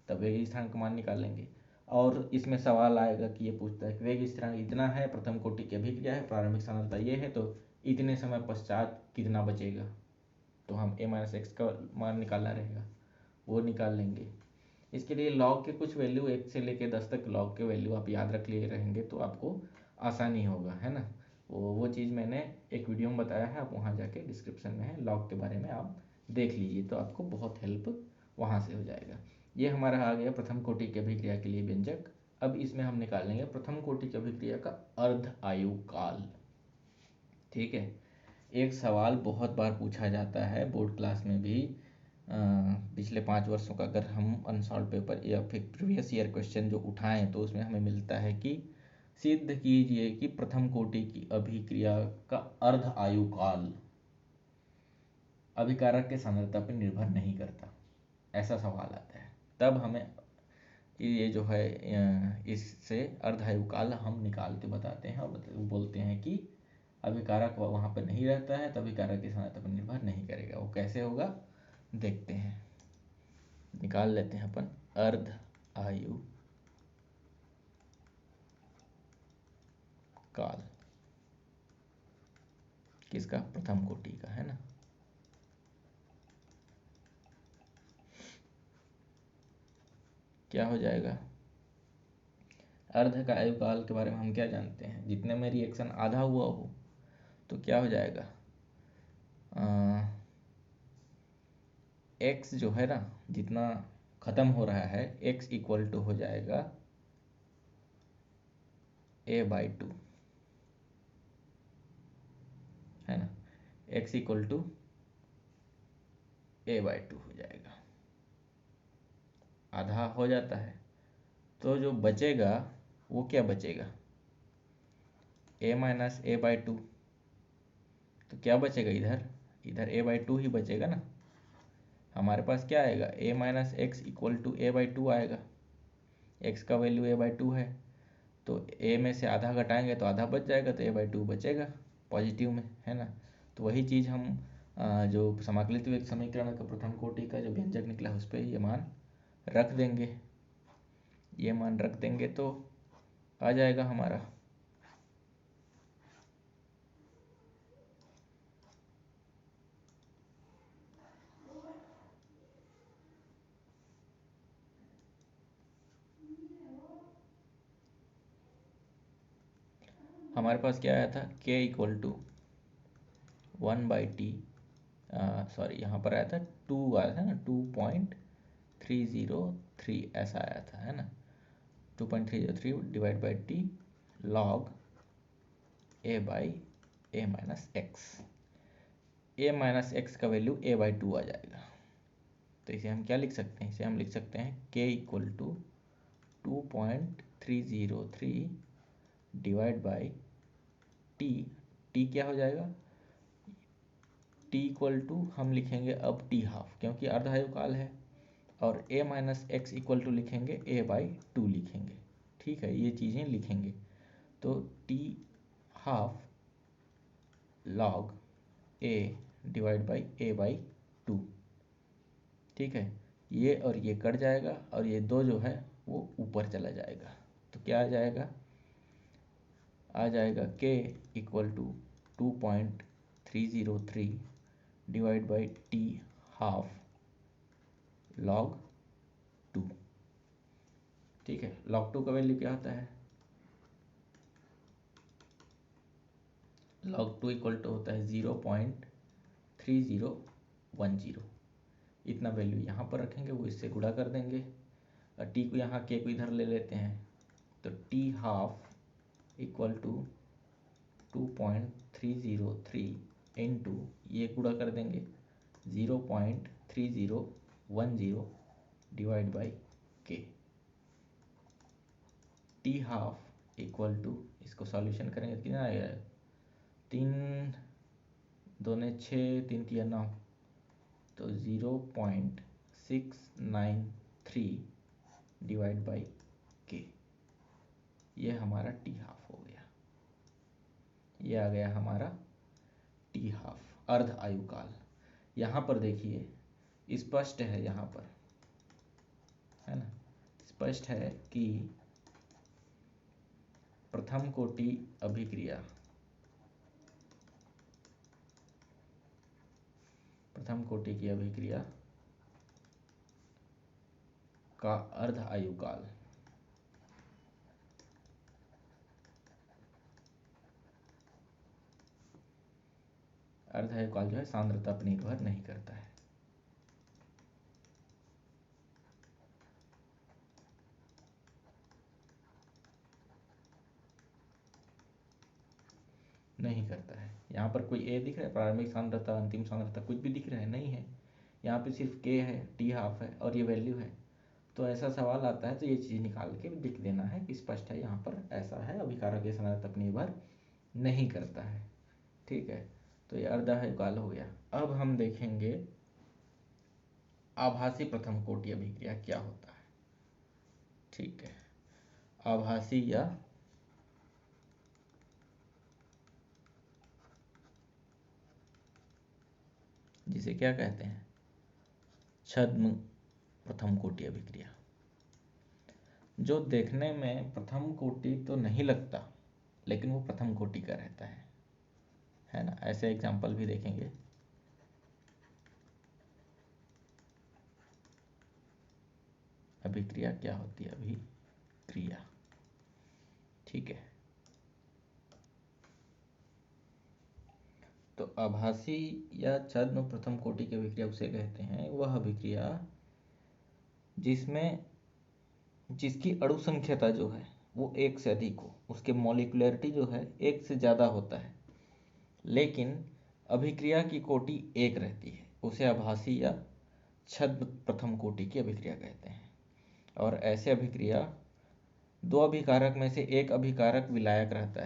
तब वेग स्थिरांक का मान निकाल लेंगे। और इसमें सवाल आएगा कि ये पूछता है कि वेग स्थिरांक इतना है, प्रथम कोटि की अभिक्रिया है, प्रारंभिक सांद्रता ये है, तो इतने समय पश्चात कितना बचेगा, तो हम a माइनस एक्स का मान निकालना रहेगा, वो निकाल लेंगे। इसके लिए लॉग के कुछ वैल्यू 1 से लेकर 10 तक लॉग के वैल्यू आप याद रख लिए रहेंगे तो आपको आसानी होगा, है ना। वो चीज़ मैंने एक वीडियो में बताया है, आप वहाँ जाके डिस्क्रिप्शन में है, लॉग के बारे में आप देख लीजिए, तो आपको बहुत हेल्प वहाँ से हो जाएगा। ये हमारा आ गया प्रथम कोटि की अभिक्रिया के लिए व्यंजक। अब इसमें हम निकालेंगे प्रथम कोटि की अभिक्रिया का अर्ध आयु काल। ठीक है, एक सवाल बहुत बार पूछा जाता है बोर्ड क्लास में भी, पिछले 5 वर्षों का अगर हम अनसॉल्व पेपर या फिर प्रीवियस ईयर क्वेश्चन जो उठाएं तो उसमें हमें मिलता है कि सिद्ध कीजिए कि प्रथम कोटि की अभिक्रिया का अर्ध आयु काल अभिकारक के सांद्रता पर निर्भर नहीं करता, ऐसा सवाल आता है। तब हमें ये जो है इससे अर्ध आयु काल हम निकाल के बताते हैं, और बोलते हैं कि अभिकारक वहाँ पर नहीं रहता है, तो अभिकारक की सांद्रता पर निर्भर नहीं करेगा। वो कैसे होगा देखते हैं, निकाल लेते हैं अपन अर्ध आयु काल किसका, प्रथम कोटि का, है ना। क्या हो जाएगा, अर्ध का आयु काल के बारे में हम क्या जानते हैं, जितने में रिएक्शन आधा हुआ हो तो क्या हो जाएगा, x जो है ना, जितना खत्म हो रहा है, x इक्वल टू हो जाएगा a/2, है ना, x इक्वल टू a/2 हो जाएगा, आधा हो जाता है। तो जो बचेगा वो क्या बचेगा, a माइनस a/2, तो क्या बचेगा इधर a/2 ही बचेगा ना। हमारे पास क्या आएगा, a minus X equal to a/2 आएगा, x का वैल्यू a/2 है, तो a में से आधा घटाएंगे तो आधा बच जाएगा, तो a/2 बचेगा पॉजिटिव में, है ना। तो वही चीज़ हम जो समाकलित वेग समीकरण का प्रथम कोटि का जो व्यंजक निकला उस पर ये मान रख देंगे, ये मान रख देंगे तो आ जाएगा हमारा। हमारे पास क्या आया था, k equal to 1/t, sorry यहाँ पर आया था 2 आया था ना, 2.303 ऐसा आया था, है ना, 2.303 divide by T log a by a minus x. a minus x का वैल्यू a/2 आ जाएगा, तो इसे हम क्या लिख सकते हैं, इसे हम लिख सकते हैं k equal to 2.303 divide by T क्या हो जाएगा, t इक्वल टू हम लिखेंगे अब t½ क्योंकि अर्ध आयु काल है, और a minus X equal to लिखेंगे a/2 लिखेंगे। ठीक है, ये चीज़ें लिखेंगे, तो t½ log a divide by a/2। ठीक है, ये और ये कट जाएगा, और ये 2 जो है वो ऊपर चला जाएगा, तो क्या आ जाएगा, आ जाएगा k equal to 303 divide by T half log 2। ठीक है, log 2 का वैल्यू क्या होता है? log 2 इक्वल टू होता है 0.3010। इतना वैल्यू यहाँ पर रखेंगे, वो इससे गुणा कर देंगे और टी को यहाँ के को इधर ले लेते हैं, तो T half equal to 2.303 into ये गुणा कर देंगे 0.3010 divide by K. T half equal to, इसको सॉल्यूशन करेंगे कितना आएगा? 3 दूने 6, 3 तिया 9, तो 0.693 डिवाइड बाई के। ये हमारा टी हाफ हो गया। ये आ गया हमारा टी हाफ, अर्ध आयुकाल। यहाँ पर देखिए स्पष्ट है, यहाँ पर है ना, स्पष्ट है कि प्रथम कोटि अभिक्रिया, प्रथम कोटि की अभिक्रिया का अर्ध आयुकाल अर्ध आयुकाल जो है सांद्रता पर निर्भर नहीं करता है। नहीं करता है। यहाँ पर कोई ए दिख रहा है, प्रारंभिक सांद्रता, अंतिम सांद्रता, कुछ भी दिख रहा है? नहीं है। यहाँ पे सिर्फ के है, टी हाफ है और ये वैल्यू है। तो ऐसा सवाल आता है तो ये चीज़ निकाल के लिख देना है कि स्पष्ट है यहाँ पर ऐसा है, अभिकारक ये सांद्रता पर निर्भर नहीं करता है। ठीक है, तो ये अर्ध आयुकाल हो गया। अब हम देखेंगे आभासी प्रथम कोटि अभिक्रिया क्या होता है। ठीक है, आभासी या जिसे क्या कहते हैं, छद्म प्रथम कोटि अभिक्रिया, जो देखने में प्रथम कोटि तो नहीं लगता लेकिन वो प्रथम कोटि का रहता है ना। ऐसे एग्जाम्पल भी देखेंगे। अभिक्रिया क्या होती है? अभिक्रिया, ठीक है। तो आभासी या छद्म प्रथम कोटि की अभिक्रिया उसे कहते हैं, वह अभिक्रिया जिसमें जिसकी अणु संख्यता जो है वो एक से अधिक हो, उसके मॉलिक्युलरिटी जो है एक से ज़्यादा होता है, लेकिन अभिक्रिया की कोटि एक रहती है, उसे आभासी या छद्म प्रथम कोटि की अभिक्रिया कहते हैं। और ऐसे अभिक्रिया दो अभिकारक में से एक अभिकारक विलायक रहता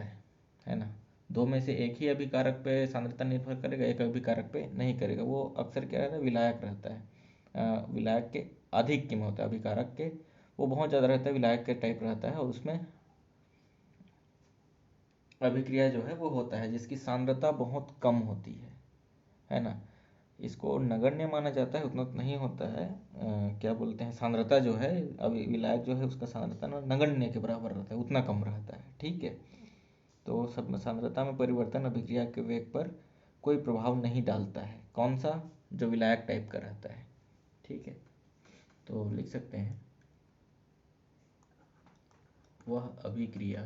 है ना। दो में से एक ही अभिकारक पे सांद्रता निर्भर करेगा, एक अभिकारक पे नहीं करेगा। वो अक्सर क्या रहता है, विलायक रहता है। विलायक के अधिक कीमत होता है, अभिकारक के वो बहुत ज़्यादा रहता है, विलायक के टाइप रहता है, और उसमें अभिक्रिया जो है वो होता है जिसकी सांद्रता बहुत कम होती है ना। इसको नगण्य माना जाता है, उतना तो नहीं होता है। क्या बोलते हैं, सांद्रता जो है, अभी विलायक जो है उसका सांद्रता नगण्य के बराबर रहता है, उतना कम रहता है। ठीक है, तो सब सांद्रता में परिवर्तन अभिक्रिया के वेग पर कोई प्रभाव नहीं डालता है। कौन सा? जो विलायक टाइप का रहता है। ठीक है, तो लिख सकते हैं वह अभिक्रिया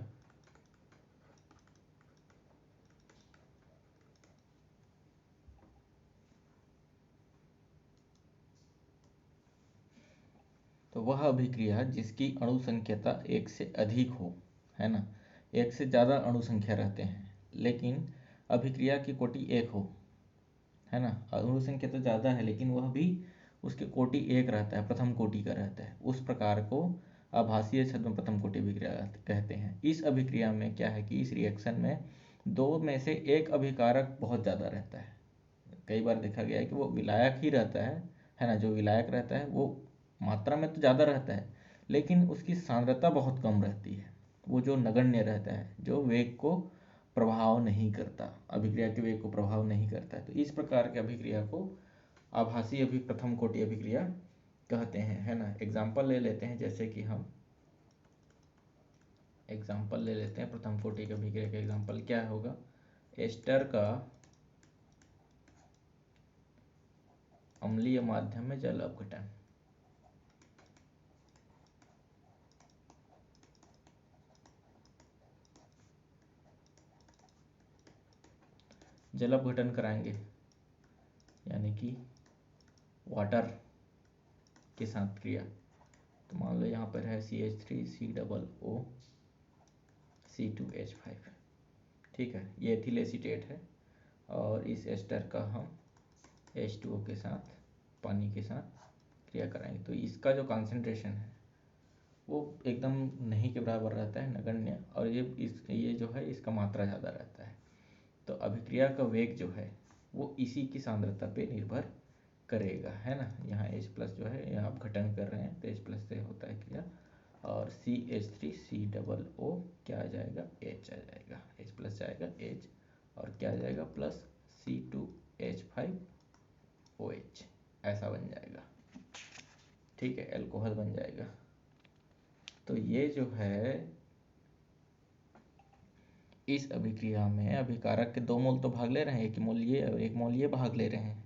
तो वह अभिक्रिया जिसकी अणु संख्यता एक से अधिक हो, है ना, एक से ज़्यादा अणु संख्या रहते हैं लेकिन अभिक्रिया की कोटि एक हो, है ना। अणु संख्या तो ज़्यादा है लेकिन वह भी उसके कोटि एक रहता है, प्रथम कोटि का रहता है, उस प्रकार को आभासीय छद्म प्रथम कोटि अभिक्रिया कहते हैं। इस अभिक्रिया में क्या है कि इस रिएक्शन में दो में से एक अभिकारक बहुत ज़्यादा रहता है। कई बार देखा गया है कि वो विलायक ही रहता है ना। जो विलायक रहता है वो मात्रा में तो ज़्यादा रहता है लेकिन उसकी सांद्रता बहुत कम रहती है। वो जो नगण्य रहता है, जो वेग को प्रभाव नहीं करता, अभिक्रिया के वेग को प्रभाव नहीं करता है। तो इस प्रकार के अभिक्रिया को आभासी प्रथम कोटि अभिक्रिया कहते हैं, है ना। एग्जाम्पल ले लेते हैं, जैसे कि हम एग्जाम्पल ले लेते हैं प्रथम कोटि की अभिक्रिया का। एग्जाम्पल क्या होगा? एस्टर का अम्लीय माध्यम में जल अपघटन। जल अपघटन कराएंगे यानी कि वाटर के साथ क्रिया। तो मान लो यहाँ पर है CH3COO C2H5, ठीक है, ये एथिल एसीटेट है और इस एस्टर का हम H2O के साथ पानी के साथ क्रिया कराएंगे। तो इसका जो कॉन्सेंट्रेशन है वो एकदम नहीं के बराबर रहता है, नगण्य, और ये जो है इसका मात्रा ज़्यादा रहता है। तो अभिक्रिया का वेग जो है वो इसी की सांद्रता पे निर्भर करेगा, है ना। यहाँ H+ जो है यहाँ आप घटन कर रहे हैं तो H+ से होता है क्रिया, और CH3COO क्या आ जाएगा, H आ जाएगा, H+ जाएगा H, और क्या आ जाएगा प्लस C2H5OH, ऐसा बन जाएगा, ठीक है, अल्कोहल बन जाएगा। तो ये जो है इस अभिक्रिया में अभिकारक के 2 मोल तो भाग ले रहे हैं, 1 मोल ये और 1 मोल ये भाग ले रहे हैं,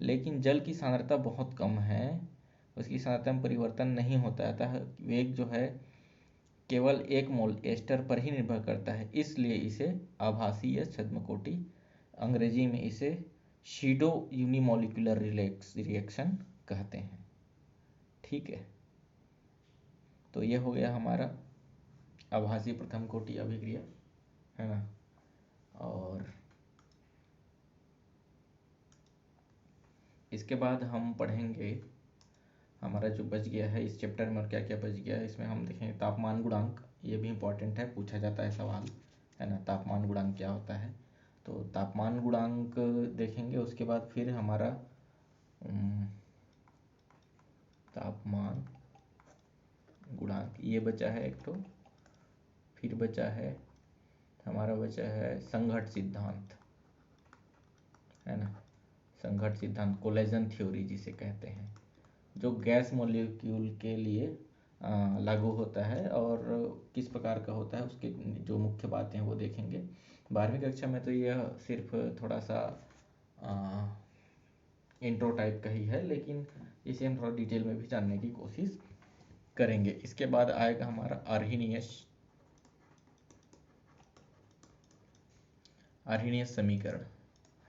लेकिन जल की सांद्रता बहुत कम है, उसकी सांद्रता में परिवर्तन नहीं होता है, अतः वेग जो है केवल 1 मोल एस्टर पर ही निर्भर करता है, इसलिए इसे आभासी या छद्मकोटि, अंग्रेजी में इसे शीडो यूनिमोलिकुलर रिएक्शन कहते हैं, ठीक है। तो ये हो गया हमारा आभासी प्रथम कोटि अभिक्रिया, है ना। और इसके बाद हम पढ़ेंगे, हमारा जो बच गया है इस चैप्टर में और क्या क्या बच गया है, इसमें हम देखेंगे तापमान गुणांक, ये भी इम्पोर्टेंट है, पूछा जाता है सवाल, है ना, तापमान गुणांक क्या होता है। तो तापमान गुणांक देखेंगे, उसके बाद फिर हमारा तापमान गुणांक ये बचा है एक, तो फिर बचा है हमारा संघट्ट सिद्धांत, है ना, संघट्ट सिद्धांत, कोलेजन थ्योरी जिसे कहते हैं, जो गैस मॉलिक्यूल के लिए लागू होता है और किस प्रकार का होता है, उसके जो मुख्य बातें हैं वो देखेंगे। 12वीं कक्षा में तो यह सिर्फ थोड़ा सा इंट्रो टाइप का ही है, लेकिन इसे हम थोड़ा डिटेल में भी जानने की कोशिश करेंगे। इसके बाद आएगा हमारा आर्हेनियस समीकरण,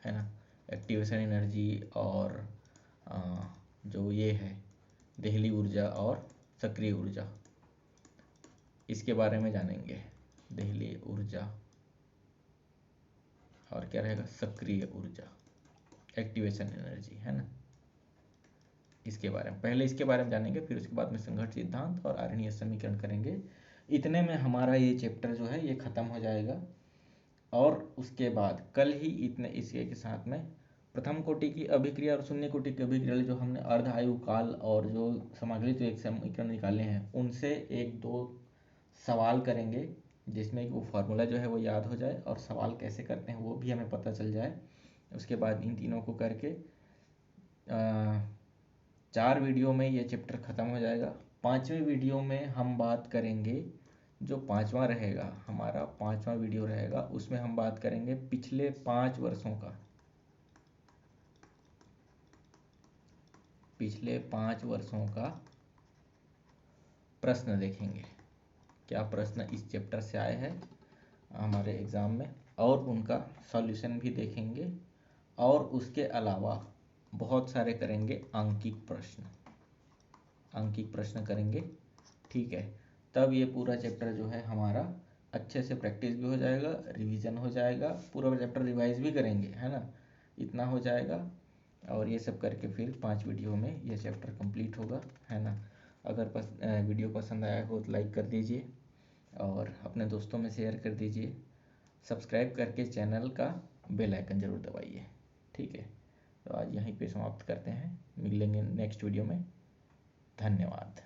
है ना, एक्टिवेशन एनर्जी और जो ये है देहली ऊर्जा और सक्रिय ऊर्जा, इसके बारे में जानेंगे। देहली ऊर्जा और क्या रहेगा, सक्रिय ऊर्जा, एक्टिवेशन एनर्जी, है ना, इसके बारे में पहले इसके बारे में जानेंगे, फिर उसके बाद में संघट्ट सिद्धांत और आर्हेनियस समीकरण करेंगे। इतने में हमारा ये चैप्टर जो है ये ख़त्म हो जाएगा, और उसके बाद कल ही इसके के साथ में प्रथम कोटि की अभिक्रिया और शून्य कोटि की अभिक्रिया, जो हमने अर्ध आयु काल और जो समाकलित एक समीकरण निकाले हैं, उनसे 1-2 सवाल करेंगे, जिसमें वो फार्मूला जो है वो याद हो जाए और सवाल कैसे करते हैं वो भी हमें पता चल जाए। उसके बाद इन तीनों को करके 4 वीडियो में ये चैप्टर ख़त्म हो जाएगा। 5वें वीडियो में हम बात करेंगे, जो 5वां रहेगा हमारा 5वां वीडियो रहेगा, उसमें हम बात करेंगे पिछले 5 वर्षों का, पिछले 5 वर्षों का प्रश्न देखेंगे, क्या प्रश्न इस चैप्टर से आए हैं हमारे एग्ज़ाम में, और उनका सॉल्यूशन भी देखेंगे, और उसके अलावा बहुत सारे करेंगे अंकिक प्रश्न करेंगे, ठीक है। तब ये पूरा चैप्टर जो है हमारा अच्छे से प्रैक्टिस भी हो जाएगा, रिवीजन हो जाएगा, पूरा चैप्टर रिवाइज भी करेंगे, है ना, इतना हो जाएगा। और ये सब करके फिर 5 वीडियो में ये चैप्टर कंप्लीट होगा, है ना। अगर वीडियो पसंद आया हो तो लाइक कर दीजिए और अपने दोस्तों में शेयर कर दीजिए, सब्सक्राइब करके चैनल का बेल आइकन ज़रूर दबाइए, ठीक है। तो आज यहीं पे समाप्त करते हैं, मिलेंगे नेक्स्ट वीडियो में, धन्यवाद।